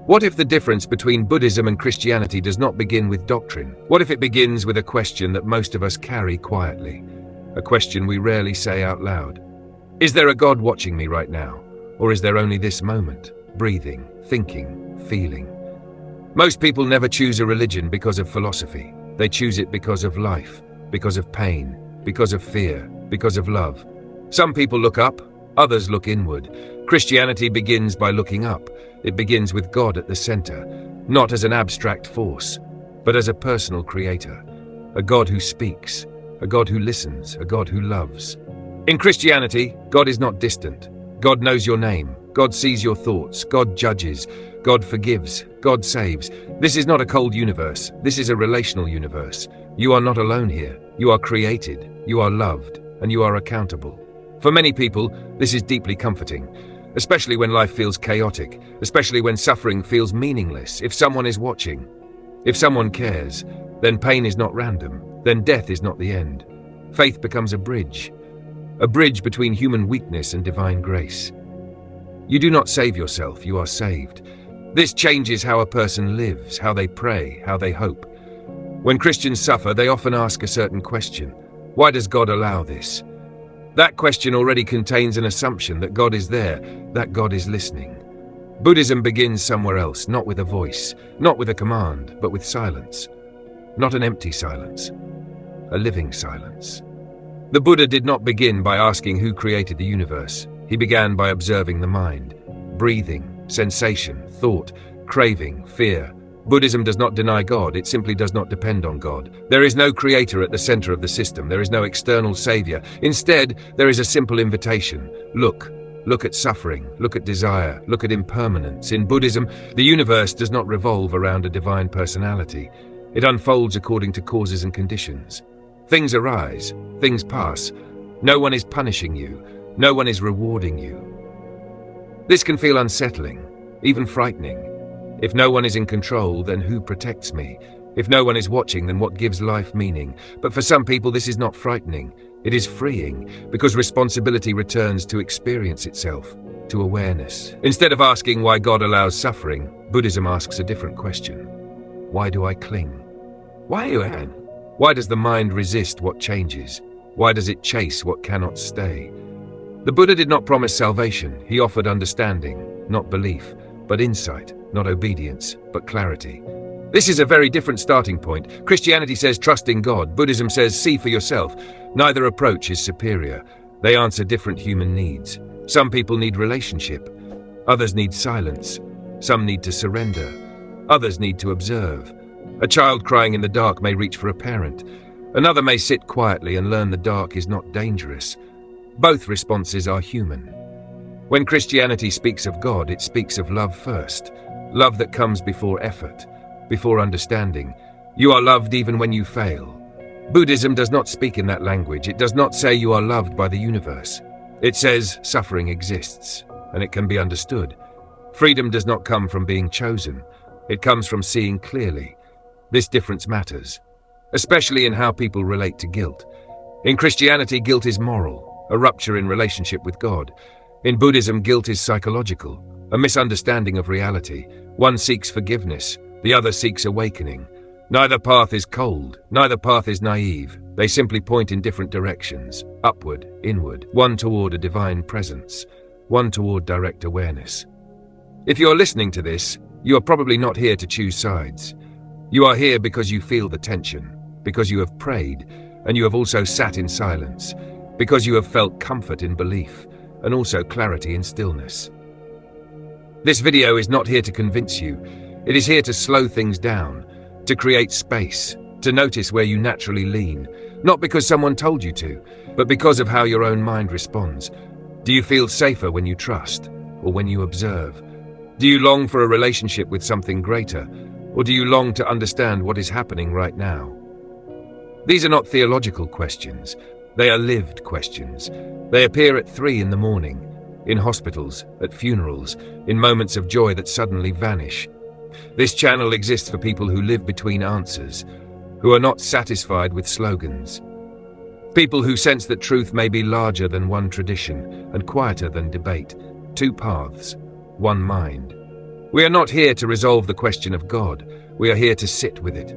What if the difference between Buddhism and Christianity does not begin with doctrine? What if it begins with a question that most of us carry quietly? A question we rarely say out loud. Is there a God watching me right now? Or is there only this moment, breathing, thinking, feeling? Most people never choose a religion because of philosophy. They choose it because of life, because of pain, because of fear, because of love. Some people look up, others look inward. Christianity begins by looking up. It begins with God at the center, not as an abstract force, but as a personal creator, a God who speaks, a God who listens, a God who loves. In Christianity, God is not distant. God knows your name. God sees your thoughts. God judges. God forgives. God saves. This is not a cold universe. This is a relational universe. You are not alone here. You are created. You are loved. And you are accountable. For many people, this is deeply comforting, especially when life feels chaotic, especially when suffering feels meaningless. If someone is watching, if someone cares, then pain is not random. Then death is not the end. Faith becomes a bridge between human weakness and divine grace. You do not save yourself, you are saved. This changes how a person lives, how they pray, how they hope. When Christians suffer, they often ask a certain question. Why does God allow this? That question already contains an assumption that God is there, that God is listening. Buddhism begins somewhere else, not with a voice, not with a command, but with silence. Not an empty silence, a living silence. The Buddha did not begin by asking who created the universe. He began by observing the mind, breathing, sensation, thought, craving, fear. Buddhism does not deny God, it simply does not depend on God. There is no creator at the center of the system, there is no external savior. Instead, there is a simple invitation. Look at suffering, look at desire, look at impermanence. In Buddhism, the universe does not revolve around a divine personality. It unfolds according to causes and conditions. Things arise, things pass. No one is punishing you, no one is rewarding you. This can feel unsettling, even frightening. If no one is in control, then who protects me? If no one is watching, then what gives life meaning? But for some people, this is not frightening. It is freeing, because responsibility returns to experience itself, to awareness. Instead of asking why God allows suffering, Buddhism asks a different question. Why do I cling? Why does the mind resist what changes? Why does it chase what cannot stay? The Buddha did not promise salvation. He offered understanding, not belief, but insight, not obedience, but clarity. This is a very different starting point. Christianity says trust in God. Buddhism says see for yourself. Neither approach is superior. They answer different human needs. Some people need relationship. Others need silence. Some need to surrender. Others need to observe. A child crying in the dark may reach for a parent. Another may sit quietly and learn the dark is not dangerous. Both responses are human. When Christianity speaks of God, it speaks of love first. Love that comes before effort, before understanding. You are loved even when you fail. Buddhism does not speak in that language. It does not say you are loved by the universe. It says suffering exists, and it can be understood. Freedom does not come from being chosen. It comes from seeing clearly. This difference matters, especially in how people relate to guilt. In Christianity, guilt is moral, a rupture in relationship with God. In Buddhism, guilt is psychological, a misunderstanding of reality. One seeks forgiveness, the other seeks awakening. Neither path is cold, neither path is naive. They simply point in different directions, upward, inward, one toward a divine presence, one toward direct awareness. If you're listening to this, you are probably not here to choose sides. You are here because you feel the tension, because you have prayed, and you have also sat in silence, because you have felt comfort in belief, and also clarity in stillness. This video is not here to convince you. It is here to slow things down, to create space, to notice where you naturally lean, not because someone told you to, but because of how your own mind responds. Do you feel safer when you trust, or when you observe? Do you long for a relationship with something greater, or do you long to understand what is happening right now? These are not theological questions. They are lived questions. They appear at 3 in the morning, in hospitals, at funerals, in moments of joy that suddenly vanish. This channel exists for people who live between answers, who are not satisfied with slogans. People who sense that truth may be larger than one tradition and quieter than debate. 2 paths, 1 mind. We are not here to resolve the question of God. We are here to sit with it,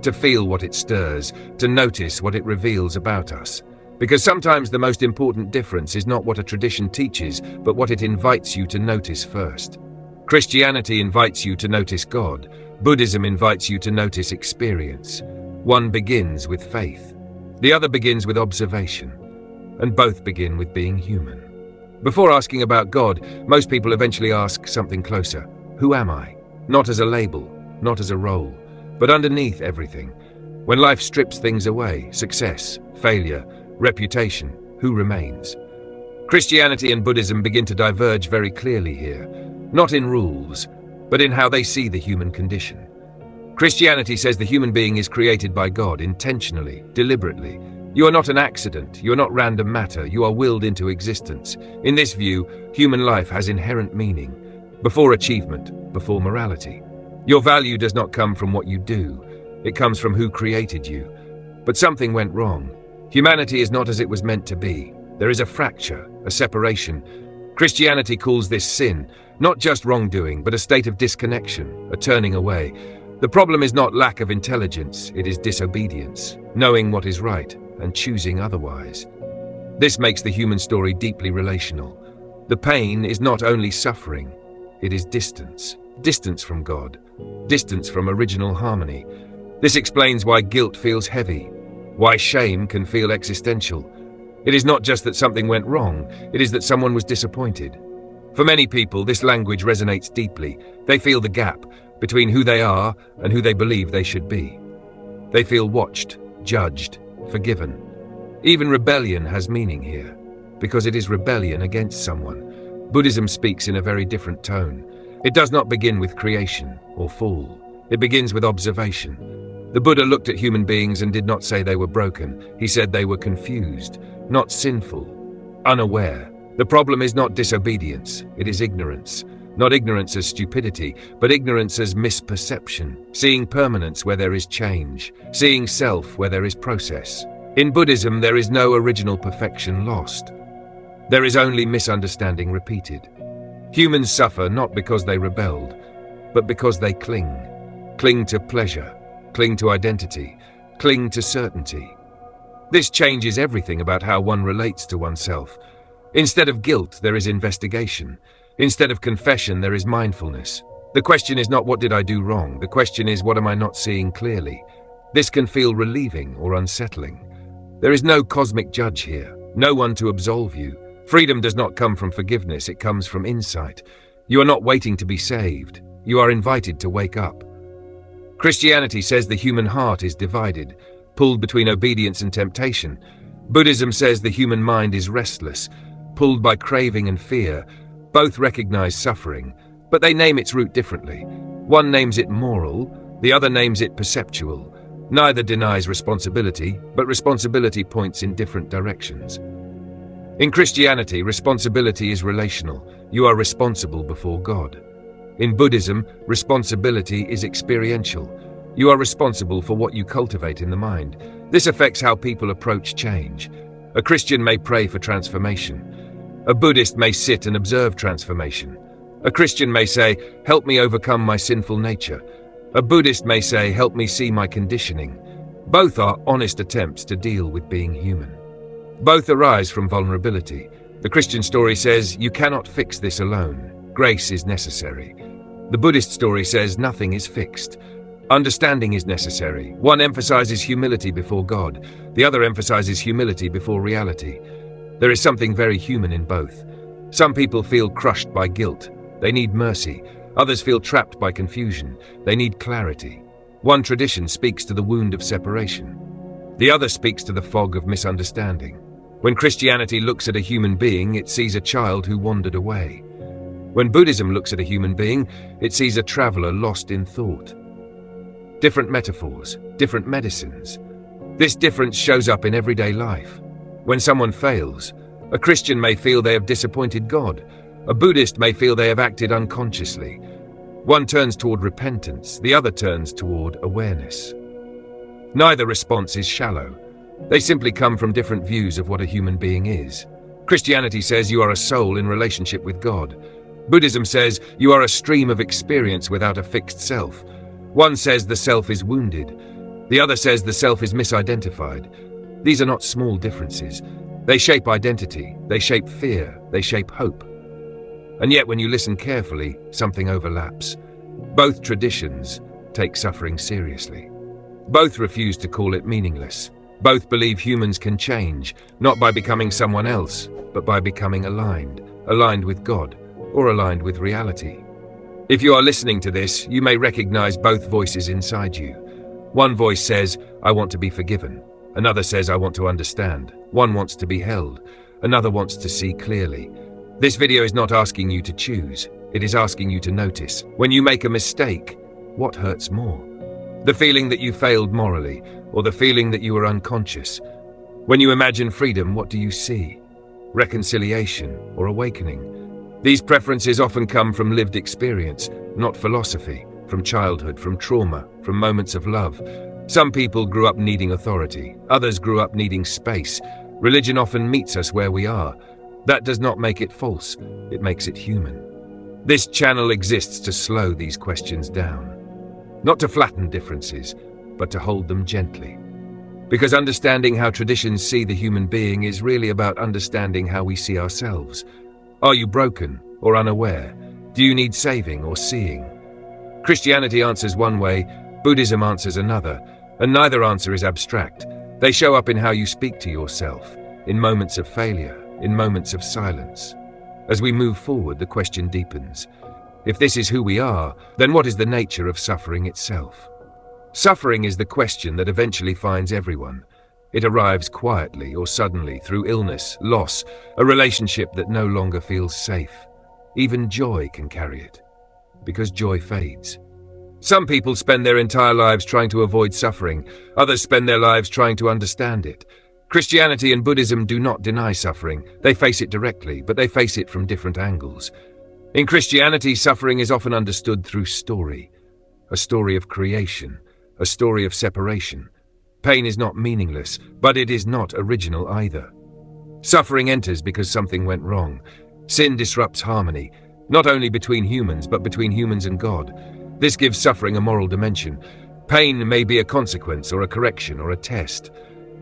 to feel what it stirs, to notice what it reveals about us. Because sometimes the most important difference is not what a tradition teaches, but what it invites you to notice first. Christianity invites you to notice God. Buddhism invites you to notice experience. One begins with faith. The other begins with observation. And both begin with being human. Before asking about God, most people eventually ask something closer. Who am I? Not as a label, not as a role, but underneath everything. When life strips things away, success, failure, reputation, who remains? Christianity and Buddhism begin to diverge very clearly here, not in rules, but in how they see the human condition. Christianity says the human being is created by God intentionally, deliberately. You are not an accident, you are not random matter, you are willed into existence. In this view, human life has inherent meaning, before achievement, before morality. Your value does not come from what you do, it comes from who created you. But something went wrong. Humanity is not as it was meant to be. There is a fracture, a separation. Christianity calls this sin, not just wrongdoing, but a state of disconnection, a turning away. The problem is not lack of intelligence, it is disobedience, knowing what is right and choosing otherwise. This makes the human story deeply relational. The pain is not only suffering, it is distance. Distance from God, distance from original harmony. This explains why guilt feels heavy, why shame can feel existential. It is not just that something went wrong, it is that someone was disappointed. For many people, this language resonates deeply. They feel the gap between who they are and who they believe they should be. They feel watched, judged, forgiven. Even rebellion has meaning here, because it is rebellion against someone. Buddhism speaks in a very different tone. It does not begin with creation or fall. It begins with observation. The Buddha looked at human beings and did not say they were broken. He said they were confused, not sinful, unaware. The problem is not disobedience, it is ignorance. Not ignorance as stupidity, but ignorance as misperception, seeing permanence where there is change, seeing self where there is process. In Buddhism, there is no original perfection lost. There is only misunderstanding repeated. Humans suffer not because they rebelled, but because they cling. Cling to pleasure, cling to identity, cling to certainty. This changes everything about how one relates to oneself. Instead of guilt, there is investigation. Instead of confession, there is mindfulness. The question is not what did I do wrong, the question is what am I not seeing clearly. This can feel relieving or unsettling. There is no cosmic judge here, no one to absolve you. Freedom does not come from forgiveness, it comes from insight. You are not waiting to be saved, you are invited to wake up. Christianity says the human heart is divided, pulled between obedience and temptation. Buddhism says the human mind is restless, pulled by craving and fear. Both recognize suffering, but they name its root differently. One names it moral, the other names it perceptual. Neither denies responsibility, but responsibility points in different directions. In Christianity, responsibility is relational. You are responsible before God. In Buddhism, responsibility is experiential. You are responsible for what you cultivate in the mind. This affects how people approach change. A Christian may pray for transformation. A Buddhist may sit and observe transformation. A Christian may say, "Help me overcome my sinful nature." A Buddhist may say, "Help me see my conditioning." Both are honest attempts to deal with being human. Both arise from vulnerability. The Christian story says, "You cannot fix this alone. Grace is necessary." The Buddhist story says, "Nothing is fixed. Understanding is necessary." One emphasizes humility before God. The other emphasizes humility before reality. There is something very human in both. Some people feel crushed by guilt. They need mercy. Others feel trapped by confusion. They need clarity. One tradition speaks to the wound of separation. The other speaks to the fog of misunderstanding. When Christianity looks at a human being, it sees a child who wandered away. When Buddhism looks at a human being, it sees a traveler lost in thought. Different metaphors, different medicines. This difference shows up in everyday life. When someone fails, a Christian may feel they have disappointed God. A Buddhist may feel they have acted unconsciously. One turns toward repentance, the other turns toward awareness. Neither response is shallow. They simply come from different views of what a human being is. Christianity says you are a soul in relationship with God. Buddhism says you are a stream of experience without a fixed self. One says the self is wounded. The other says the self is misidentified. These are not small differences. They shape identity, they shape fear, they shape hope. And yet when you listen carefully, something overlaps. Both traditions take suffering seriously. Both refuse to call it meaningless. Both believe humans can change, not by becoming someone else, but by becoming aligned with God, or aligned with reality. If you are listening to this, you may recognize both voices inside you. One voice says, I want to be forgiven. Another says, I want to understand. One wants to be held. Another wants to see clearly. This video is not asking you to choose. It is asking you to notice. When you make a mistake, what hurts more? The feeling that you failed morally, or the feeling that you were unconscious? When you imagine freedom, what do you see? Reconciliation or awakening? These preferences often come from lived experience, not philosophy, from childhood, from trauma, from moments of love. Some people grew up needing authority. Others grew up needing space. Religion often meets us where we are. That does not make it false. It makes it human. This channel exists to slow these questions down. Not to flatten differences, but to hold them gently. Because understanding how traditions see the human being is really about understanding how we see ourselves. Are you broken or unaware? Do you need saving or seeing? Christianity answers one way, Buddhism answers another, and neither answer is abstract. They show up in how you speak to yourself, in moments of failure, in moments of silence. As we move forward, the question deepens. If this is who we are, then what is the nature of suffering itself? Suffering is the question that eventually finds everyone. It arrives quietly or suddenly through illness, loss, a relationship that no longer feels safe. Even joy can carry it, because joy fades. Some people spend their entire lives trying to avoid suffering. Others spend their lives trying to understand it. Christianity and Buddhism do not deny suffering. They face it directly, but they face it from different angles. In Christianity, suffering is often understood through story. A story of creation, a story of separation. Pain is not meaningless, but it is not original either. Suffering enters because something went wrong. Sin disrupts harmony, not only between humans, but between humans and God. This gives suffering a moral dimension. Pain may be a consequence or a correction or a test.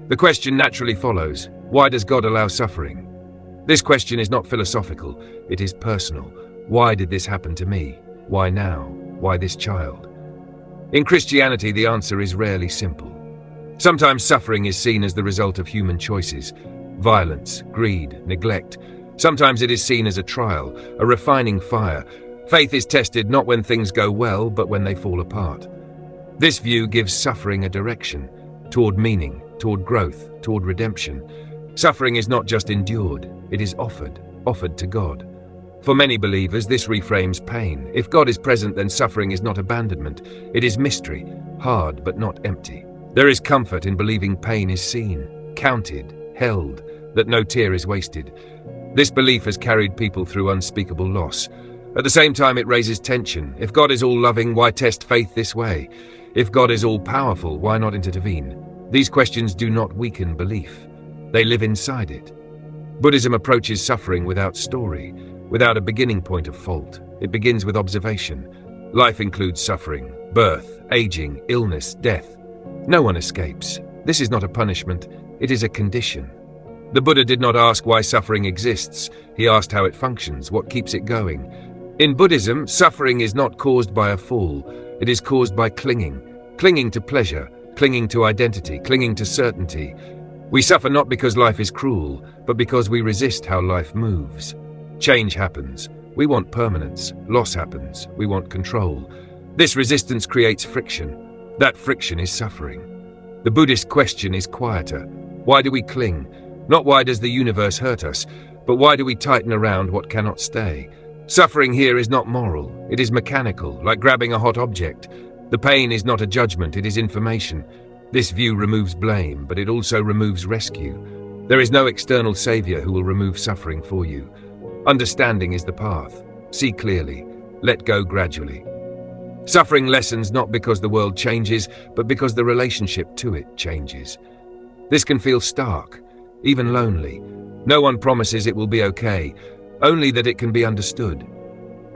The question naturally follows, why does God allow suffering? This question is not philosophical, it is personal. Why did this happen to me? Why now? Why this child? In Christianity, the answer is rarely simple. Sometimes suffering is seen as the result of human choices, violence, greed, neglect. Sometimes it is seen as a trial, a refining fire. Faith is tested not when things go well, but when they fall apart. This view gives suffering a direction, toward meaning, toward growth, toward redemption. Suffering is not just endured, it is offered to God. For many believers, this reframes pain. If God is present, then suffering is not abandonment. It is mystery, hard but not empty. There is comfort in believing pain is seen, counted, held, that no tear is wasted. This belief has carried people through unspeakable loss. At the same time, it raises tension. If God is all-loving, why test faith this way? If God is all-powerful, why not intervene? These questions do not weaken belief. They live inside it. Buddhism approaches suffering without story, without a beginning point of fault. It begins with observation. Life includes suffering, birth, aging, illness, death. No one escapes. This is not a punishment, it is a condition. The Buddha did not ask why suffering exists. He asked how it functions, what keeps it going. In Buddhism, suffering is not caused by a fall. It is caused by clinging to pleasure, clinging to identity, clinging to certainty. We suffer not because life is cruel, but because we resist how life moves. Change happens. We want permanence. Loss happens. We want control. This resistance creates friction. That friction is suffering. The Buddhist question is quieter. Why do we cling? Not why does the universe hurt us, but why do we tighten around what cannot stay? Suffering here is not moral. It is mechanical, like grabbing a hot object. The pain is not a judgment, it is information. This view removes blame, but it also removes rescue. There is no external savior who will remove suffering for you. Understanding is the path. See clearly. Let go gradually. Suffering lessens not because the world changes, but because the relationship to it changes. This can feel stark, even lonely. No one promises it will be okay, only that it can be understood.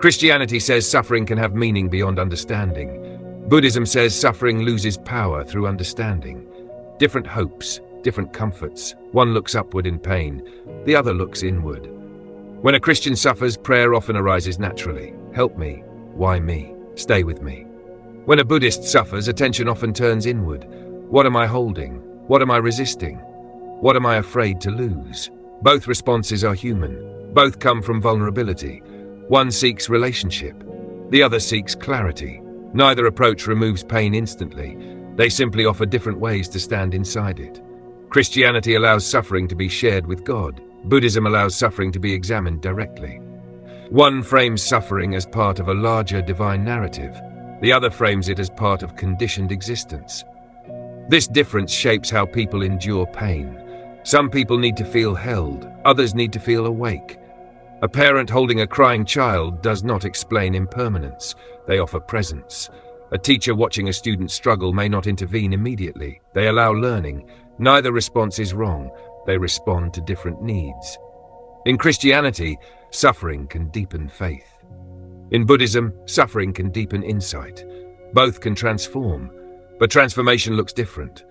Christianity says suffering can have meaning beyond understanding. Buddhism says suffering loses power through understanding. Different hopes, different comforts. One looks upward in pain, the other looks inward. When a Christian suffers, prayer often arises naturally. Help me. Why me? Stay with me. When a Buddhist suffers, attention often turns inward. What am I holding? What am I resisting? What am I afraid to lose? Both responses are human. Both come from vulnerability. One seeks relationship. The other seeks clarity. Neither approach removes pain instantly. They simply offer different ways to stand inside it. Christianity allows suffering to be shared with God. Buddhism allows suffering to be examined directly. One frames suffering as part of a larger divine narrative. The other frames it as part of conditioned existence. This difference shapes how people endure pain. Some people need to feel held, others need to feel awake. A parent holding a crying child does not explain impermanence, they offer presence. A teacher watching a student struggle may not intervene immediately, they allow learning. Neither response is wrong, they respond to different needs. In Christianity, suffering can deepen faith. In Buddhism, suffering can deepen insight. Both can transform, but transformation looks different.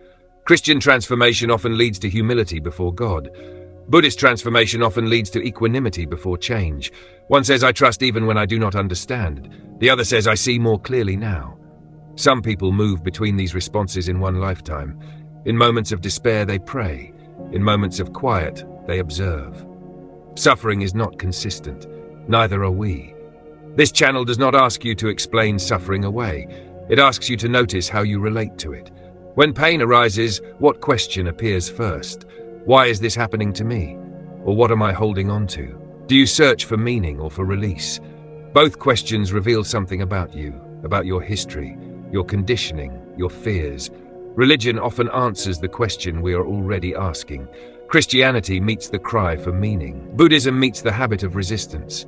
Christian transformation often leads to humility before God. Buddhist transformation often leads to equanimity before change. One says, I trust even when I do not understand. The other says, I see more clearly now. Some people move between these responses in one lifetime. In moments of despair, they pray. In moments of quiet, they observe. Suffering is not consistent. Neither are we. This channel does not ask you to explain suffering away. It asks you to notice how you relate to it. When pain arises, what question appears first? Why is this happening to me? Or what am I holding on to? Do you search for meaning or for release? Both questions reveal something about you, about your history, your conditioning, your fears. Religion often answers the question we are already asking. Christianity meets the cry for meaning. Buddhism meets the habit of resistance.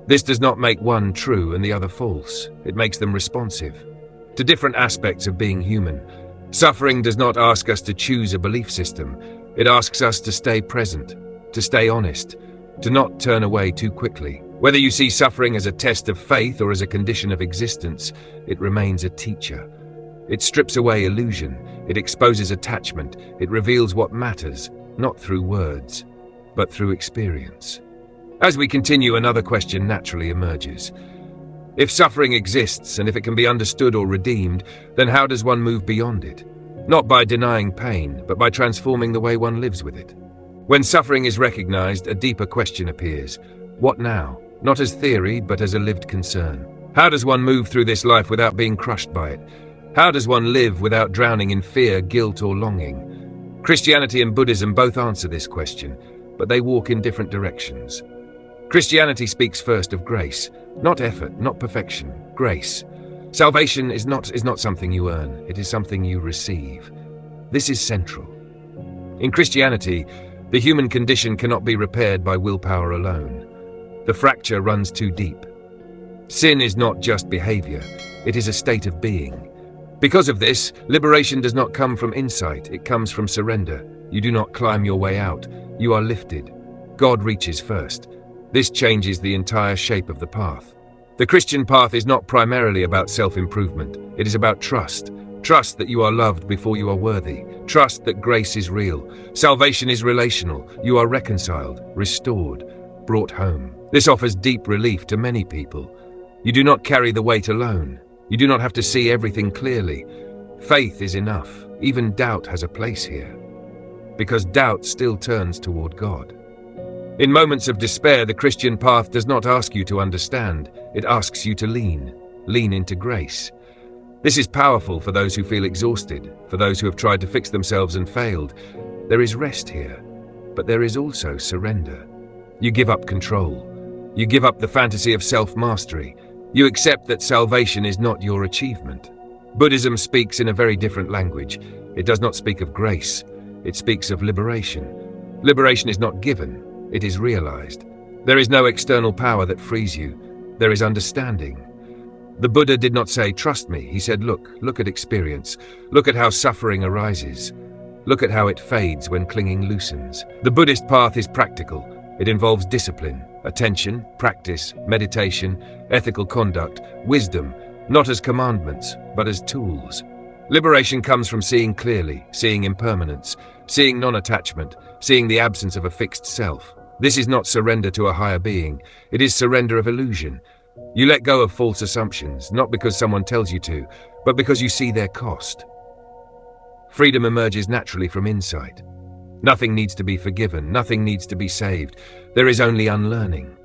This does not make one true and the other false. It makes them responsive to different aspects of being human. Suffering does not ask us to choose a belief system. It asks us to stay present, to stay honest, to not turn away too quickly. Whether you see suffering as a test of faith or as a condition of existence, it remains a teacher. It strips away illusion. It exposes attachment. It reveals what matters, not through words, but through experience. As we continue, another question naturally emerges. If suffering exists and if it can be understood or redeemed, then how does one move beyond it? Not by denying pain, but by transforming the way one lives with it. When suffering is recognized, a deeper question appears. What now? Not as theory, but as a lived concern. How does one move through this life without being crushed by it? How does one live without drowning in fear, guilt, or longing? Christianity and Buddhism both answer this question, but they walk in different directions. Christianity speaks first of grace, not effort, not perfection, grace. Salvation is not something you earn, it is something you receive. This is central. In Christianity, the human condition cannot be repaired by willpower alone. The fracture runs too deep. Sin is not just behavior, it is a state of being. Because of this, liberation does not come from insight, it comes from surrender. You do not climb your way out, you are lifted. God reaches first. This changes the entire shape of the path. The Christian path is not primarily about self-improvement. It is about trust. Trust that you are loved before you are worthy. Trust that grace is real. Salvation is relational. You are reconciled, restored, brought home. This offers deep relief to many people. You do not carry the weight alone. You do not have to see everything clearly. Faith is enough. Even doubt has a place here, because doubt still turns toward God. In moments of despair, the Christian path does not ask you to understand. It asks you to lean into grace. This is powerful for those who feel exhausted, for those who have tried to fix themselves and failed. There is rest here, but there is also surrender. You give up control. You give up the fantasy of self-mastery. You accept that salvation is not your achievement. Buddhism speaks in a very different language. It does not speak of grace. It speaks of liberation. Liberation is not given. It is realized. There is no external power that frees you. There is understanding. The Buddha did not say, trust me. He said, look at experience. Look at how suffering arises. Look at how it fades when clinging loosens. The Buddhist path is practical. It involves discipline, attention, practice, meditation, ethical conduct, wisdom, not as commandments, but as tools. Liberation comes from seeing clearly, seeing impermanence, seeing non-attachment, seeing the absence of a fixed self. This is not surrender to a higher being, it is surrender of illusion. You let go of false assumptions, not because someone tells you to, but because you see their cost. Freedom emerges naturally from insight. Nothing needs to be forgiven, nothing needs to be saved. There is only unlearning.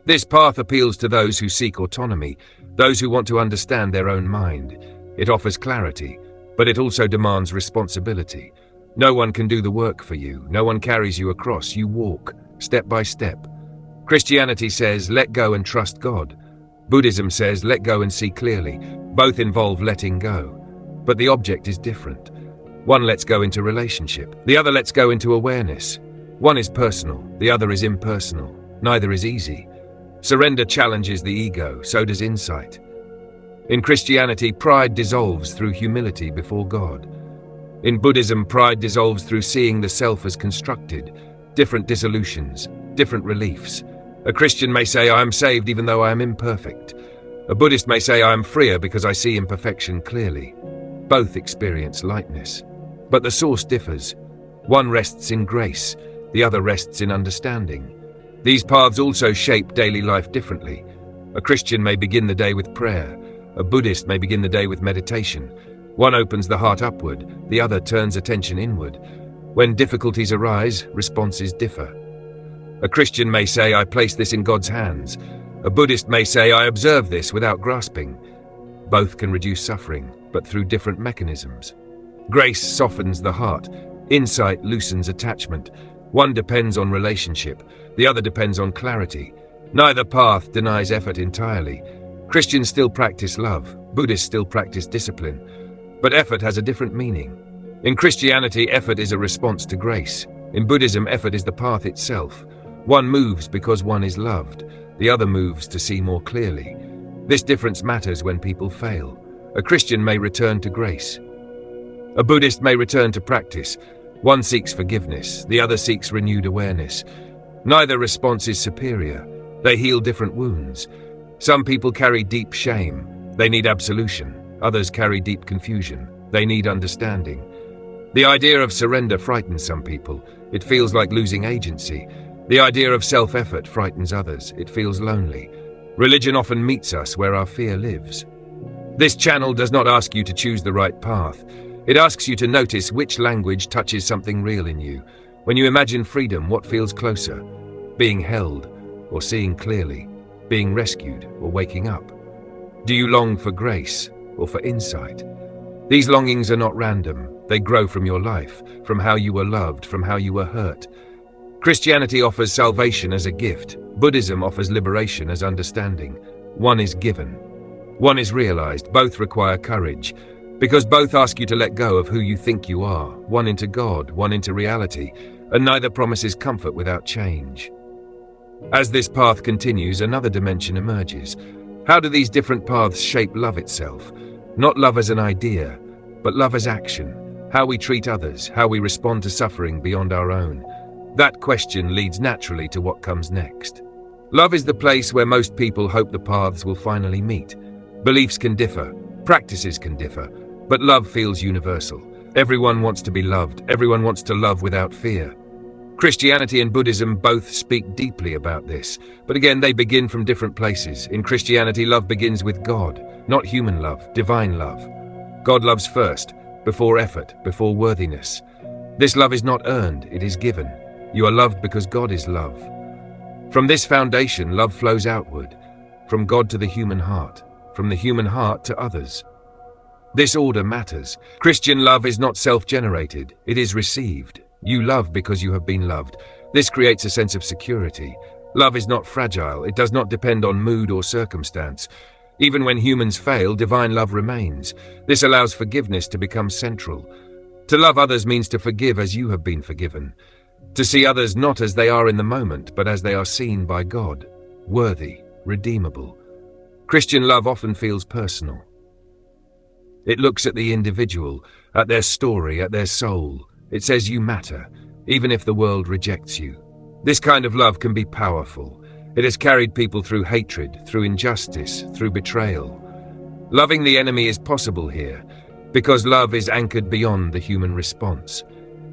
This path appeals to those who seek autonomy, those who want to understand their own mind. It offers clarity, but it also demands responsibility. No one can do the work for you, no one carries you across, you walk, step by step. Christianity says, let go and trust God. Buddhism says, let go and see clearly. Both involve letting go, but the object is different. One lets go into relationship, the other lets go into awareness. One is personal, the other is impersonal. Neither is easy. Surrender challenges the ego, so does insight. In Christianity, pride dissolves through humility before God. In Buddhism, pride dissolves through seeing the self as constructed, different dissolutions, different reliefs. A Christian may say, I am saved even though I am imperfect. A Buddhist may say, I am freer because I see imperfection clearly. Both experience lightness. But the source differs. One rests in grace, the other rests in understanding. These paths also shape daily life differently. A Christian may begin the day with prayer. A Buddhist may begin the day with meditation. One opens the heart upward, the other turns attention inward. When difficulties arise, responses differ. A Christian may say, I place this in God's hands. A Buddhist may say, I observe this without grasping. Both can reduce suffering, but through different mechanisms. Grace softens the heart. Insight loosens attachment. One depends on relationship, the other depends on clarity. Neither path denies effort entirely. Christians still practice love, Buddhists still practice discipline, but effort has a different meaning. In Christianity, effort is a response to grace. In Buddhism, effort is the path itself. One moves because one is loved, the other moves to see more clearly. This difference matters when people fail. A Christian may return to grace. A Buddhist may return to practice. One seeks forgiveness, the other seeks renewed awareness. Neither response is superior. They heal different wounds. Some people carry deep shame. They need absolution. Others carry deep confusion. They need understanding. The idea of surrender frightens some people. It feels like losing agency. The idea of self-effort frightens others. It feels lonely. Religion often meets us where our fear lives. This channel does not ask you to choose the right path. It asks you to notice which language touches something real in you. When you imagine freedom, what feels closer? Being held or seeing clearly? Being rescued or waking up? Do you long for grace or for insight? These longings are not random. They grow from your life, from how you were loved, from how you were hurt. Christianity offers salvation as a gift. Buddhism offers liberation as understanding. One is given. One is realized. Both require courage, because both ask you to let go of who you think you are, one into God, one into reality, and neither promises comfort without change. As this path continues, another dimension emerges. How do these different paths shape love itself? Not love as an idea, but love as action. How we treat others, how we respond to suffering beyond our own. That question leads naturally to what comes next. Love is the place where most people hope the paths will finally meet. Beliefs can differ, practices can differ, but love feels universal. Everyone wants to be loved. Everyone wants to love without fear. Christianity and Buddhism both speak deeply about this, but again, they begin from different places. In Christianity, love begins with God, not human love, divine love. God loves first, before effort, before worthiness. This love is not earned, it is given. You are loved because God is love. From this foundation, love flows outward, from God to the human heart, from the human heart to others. This order matters. Christian love is not self-generated, it is received. You love because you have been loved. This creates a sense of security. Love is not fragile, it does not depend on mood or circumstance. Even when humans fail, divine love remains. This allows forgiveness to become central. To love others means to forgive as you have been forgiven. To see others not as they are in the moment, but as they are seen by God, worthy, redeemable. Christian love often feels personal. It looks at the individual, at their story, at their soul. It says you matter, even if the world rejects you. This kind of love can be powerful. It has carried people through hatred, through injustice, through betrayal. Loving the enemy is possible here, because love is anchored beyond the human response.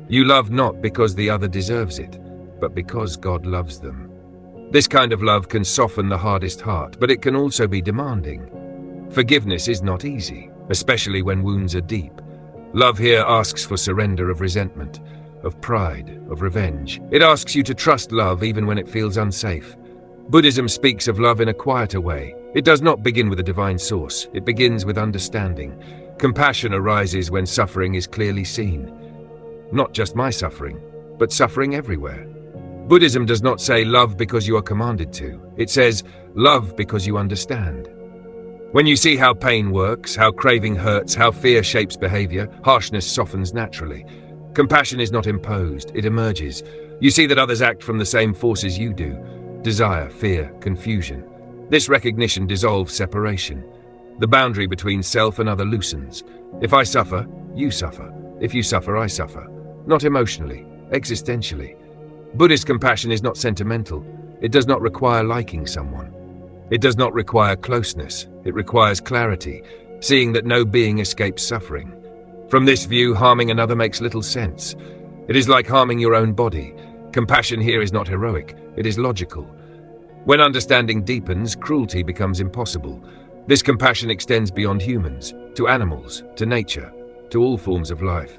You love not because the other deserves it, but because God loves them. This kind of love can soften the hardest heart, but it can also be demanding. Forgiveness is not easy, especially when wounds are deep. Love here asks for surrender of resentment, of pride, of revenge. It asks you to trust love even when it feels unsafe. Buddhism speaks of love in a quieter way. It does not begin with a divine source. It begins with understanding. Compassion arises when suffering is clearly seen. Not just my suffering, but suffering everywhere. Buddhism does not say love because you are commanded to. It says love because you understand. When you see how pain works, how craving hurts, how fear shapes behavior, harshness softens naturally. Compassion is not imposed, it emerges. You see that others act from the same forces you do. Desire, fear, confusion. This recognition dissolves separation. The boundary between self and other loosens. If I suffer, you suffer. If you suffer, I suffer. Not emotionally, existentially. Buddhist compassion is not sentimental. It does not require liking someone. It does not require closeness. It requires clarity, seeing that no being escapes suffering. From this view, harming another makes little sense. It is like harming your own body. Compassion here is not heroic, it is logical. When understanding deepens, cruelty becomes impossible. This compassion extends beyond humans, to animals, to nature, to all forms of life.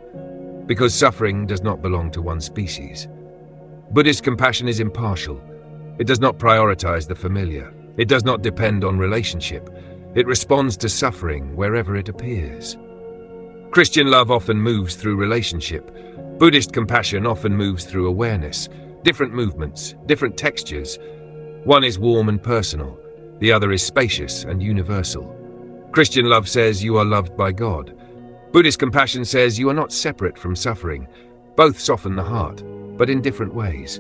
Because suffering does not belong to one species. Buddhist compassion is impartial. It does not prioritize the familiar. It does not depend on relationship. It responds to suffering wherever it appears. Christian love often moves through relationship. Buddhist compassion often moves through awareness. Different movements, different textures. One is warm and personal. The other is spacious and universal. Christian love says you are loved by God. Buddhist compassion says you are not separate from suffering. Both soften the heart, but in different ways.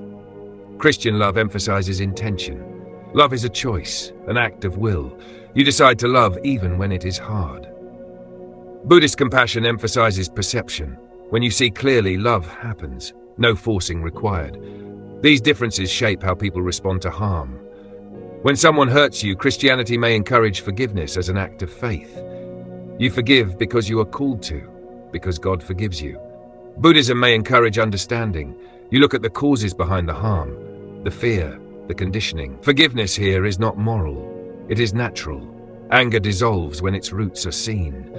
Christian love emphasizes intention. Love is a choice, an act of will. You decide to love even when it is hard. Buddhist compassion emphasizes perception. When you see clearly, love happens. No forcing required. These differences shape how people respond to harm. When someone hurts you, Christianity may encourage forgiveness as an act of faith. You forgive because you are called to, because God forgives you. Buddhism may encourage understanding. You look at the causes behind the harm, the fear, the conditioning. Forgiveness here is not moral, it is natural. Anger dissolves when its roots are seen.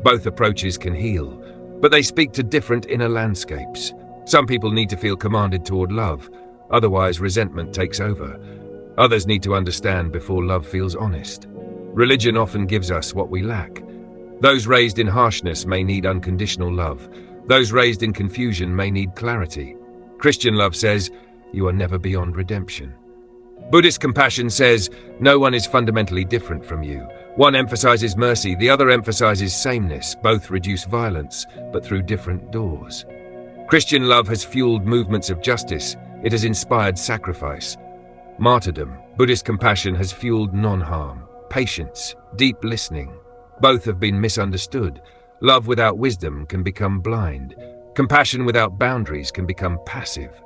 Both approaches can heal, but they speak to different inner landscapes. Some people need to feel commanded toward love, otherwise resentment takes over. Others need to understand before love feels honest. Religion often gives us what we lack. Those raised in harshness may need unconditional love. Those raised in confusion may need clarity. Christian love says, you are never beyond redemption. Buddhist compassion says, no one is fundamentally different from you. One emphasizes mercy, the other emphasizes sameness. Both reduce violence, but through different doors. Christian love has fueled movements of justice. It has inspired sacrifice. Martyrdom. Buddhist compassion has fueled non-harm, patience, deep listening. Both have been misunderstood. Love without wisdom can become blind. Compassion without boundaries can become passive.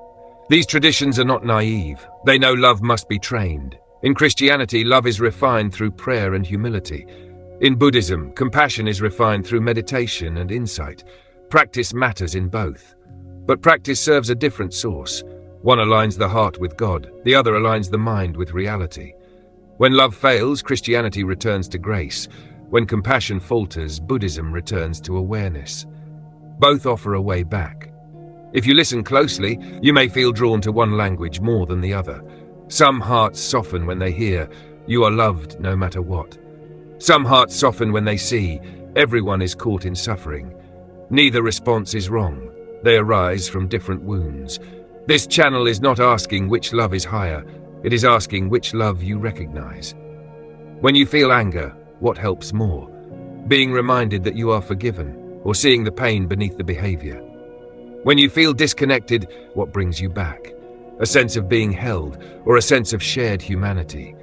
These traditions are not naive. They know love must be trained. In Christianity, love is refined through prayer and humility. In Buddhism, compassion is refined through meditation and insight. Practice matters in both. But practice serves a different source. One aligns the heart with God, the other aligns the mind with reality. When love fails, Christianity returns to grace. When compassion falters, Buddhism returns to awareness. Both offer a way back. If you listen closely, you may feel drawn to one language more than the other. Some hearts soften when they hear, you are loved no matter what. Some hearts soften when they see, everyone is caught in suffering. Neither response is wrong. They arise from different wounds. This channel is not asking which love is higher. It is asking which love you recognize. When you feel anger, what helps more? Being reminded that you are forgiven, or seeing the pain beneath the behavior? When you feel disconnected, what brings you back? A sense of being held, or a sense of shared humanity?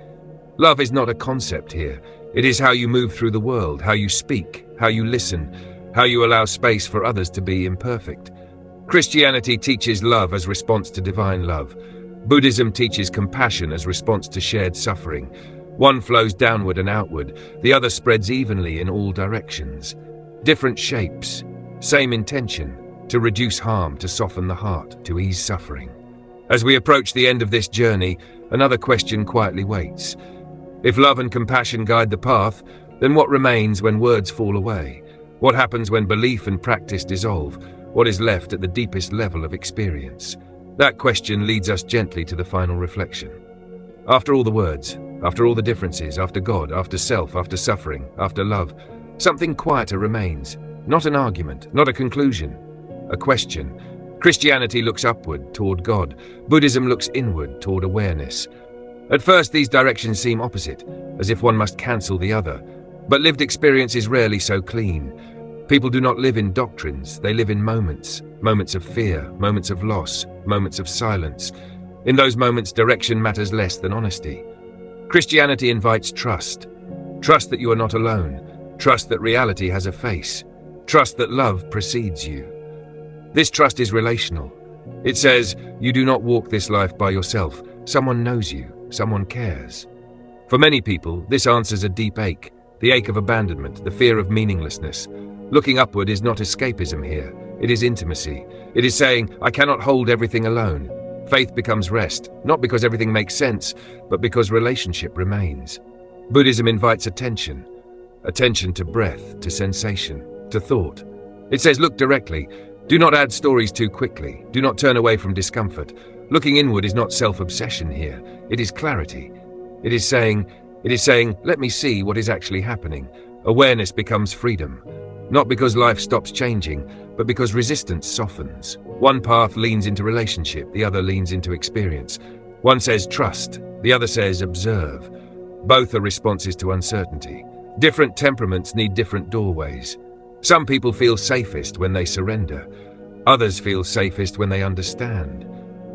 Love is not a concept here. It is how you move through the world, how you speak, how you listen, how you allow space for others to be imperfect. Christianity teaches love as response to divine love. Buddhism teaches compassion as response to shared suffering. One flows downward and outward, the other spreads evenly in all directions. Different shapes, same intention, to reduce harm, to soften the heart, to ease suffering. As we approach the end of this journey, another question quietly waits. If love and compassion guide the path, then what remains when words fall away? What happens when belief and practice dissolve? What is left at the deepest level of experience? That question leads us gently to the final reflection. After all the words, after all the differences, after God, after self, after suffering, after love, something quieter remains. Not an argument, not a conclusion, a question. Christianity looks upward, toward God. Buddhism looks inward, toward awareness. At first, these directions seem opposite, as if one must cancel the other. But lived experience is rarely so clean. People do not live in doctrines, they live in moments. Moments of fear, moments of loss, moments of silence. In those moments, direction matters less than honesty. Christianity invites trust. Trust that you are not alone. Trust that reality has a face. Trust that love precedes you. This trust is relational. It says, you do not walk this life by yourself. Someone knows you. Someone cares. For many people, this answers a deep ache. The ache of abandonment, the fear of meaninglessness. Looking upward is not escapism here. It is intimacy. It is saying, I cannot hold everything alone. Faith becomes rest, not because everything makes sense, but because relationship remains. Buddhism invites attention. Attention to breath, to sensation, to thought. It says, look directly. Do not add stories too quickly. Do not turn away from discomfort. Looking inward is not self-obsession here. It is clarity. It is saying, let me see what is actually happening. Awareness becomes freedom. Not because life stops changing, but because resistance softens. One path leans into relationship, the other leans into experience. One says trust, the other says observe. Both are responses to uncertainty. Different temperaments need different doorways. Some people feel safest when they surrender. Others feel safest when they understand.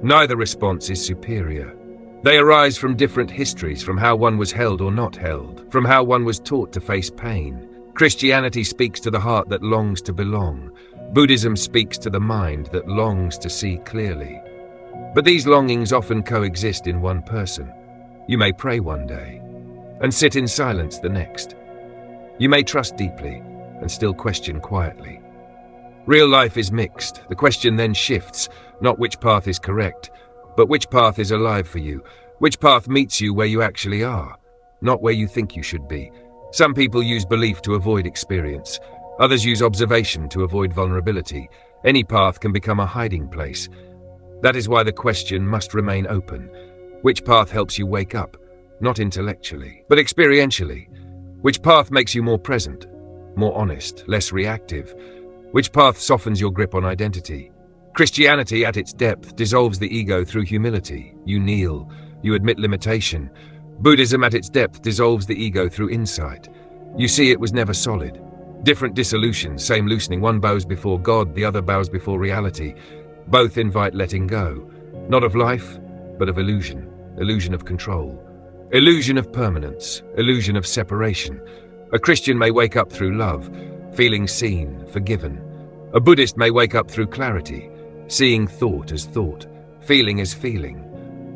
Neither response is superior. They arise from different histories, from how one was held or not held, from how one was taught to face pain. Christianity speaks to the heart that longs to belong. Buddhism speaks to the mind that longs to see clearly. But these longings often coexist in one person. You may pray one day and sit in silence the next. You may trust deeply and still question quietly. Real life is mixed. The question then shifts, not which path is correct, but which path is alive for you, which path meets you where you actually are, not where you think you should be. Some people use belief to avoid experience. Others use observation to avoid vulnerability. Any path can become a hiding place. That is why the question must remain open. Which path helps you wake up, not intellectually, but experientially? Which path makes you more present, more honest, less reactive? Which path softens your grip on identity? Christianity, at its depth, dissolves the ego through humility. You kneel, you admit limitation. Buddhism, at its depth, dissolves the ego through insight. You see it was never solid. Different dissolutions, same loosening. One bows before God, the other bows before reality. Both invite letting go, not of life, but of illusion. Illusion of control. Illusion of permanence. Illusion of separation. A Christian may wake up through love, feeling seen, forgiven. A Buddhist may wake up through clarity, seeing thought as thought, feeling as feeling.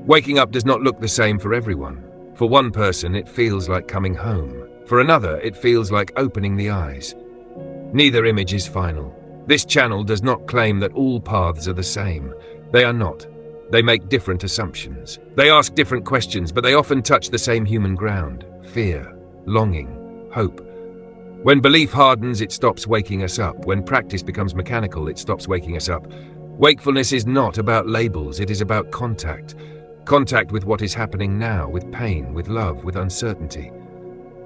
Waking up does not look the same for everyone. For one person, it feels like coming home. For another, it feels like opening the eyes. Neither image is final. This channel does not claim that all paths are the same. They are not. They make different assumptions. They ask different questions, but they often touch the same human ground: fear, longing, hope. When belief hardens, it stops waking us up. When practice becomes mechanical, it stops waking us up. Wakefulness is not about labels, it is about contact. Contact with what is happening now, with pain, with love, with uncertainty.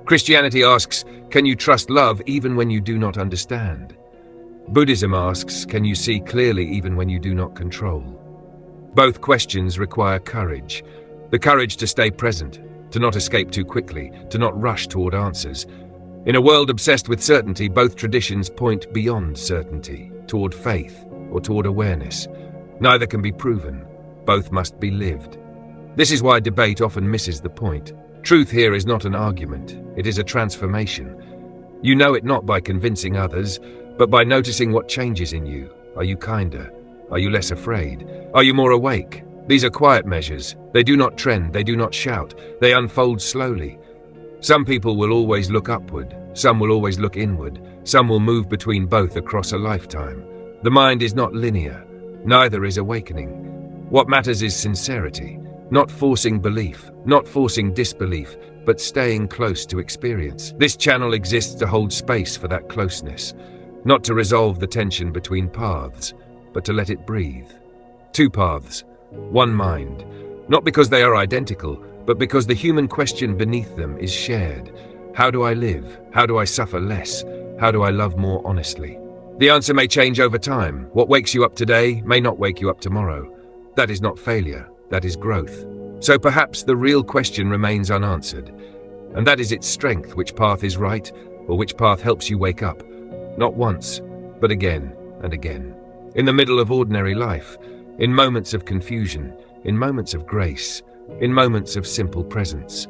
Christianity asks, can you trust love even when you do not understand? Buddhism asks, can you see clearly even when you do not control? Both questions require courage. The courage to stay present, to not escape too quickly, to not rush toward answers. In a world obsessed with certainty, both traditions point beyond certainty, toward faith or toward awareness. Neither can be proven. Both must be lived. This is why debate often misses the point. Truth here is not an argument. It is a transformation. You know it not by convincing others, but by noticing what changes in you. Are you kinder? Are you less afraid? Are you more awake? These are quiet measures. They do not trend, they do not shout, they unfold slowly. Some people will always look upward, some will always look inward, some will move between both across a lifetime. The mind is not linear, neither is awakening. What matters is sincerity, not forcing belief, not forcing disbelief, but staying close to experience. This channel exists to hold space for that closeness, not to resolve the tension between paths, but to let it breathe. Two paths, one mind, not because they are identical, but because the human question beneath them is shared. How do I live? How do I suffer less? How do I love more honestly? The answer may change over time. What wakes you up today may not wake you up tomorrow. That is not failure, that is growth. So perhaps the real question remains unanswered, and that is its strength. Which path is right, or which path helps you wake up? Not once, but again and again. In the middle of ordinary life, in moments of confusion, in moments of grace, in moments of simple presence.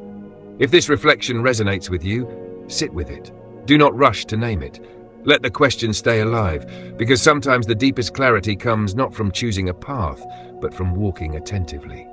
If this reflection resonates with you, sit with it. Do not rush to name it. Let the question stay alive, because sometimes the deepest clarity comes not from choosing a path, but from walking attentively.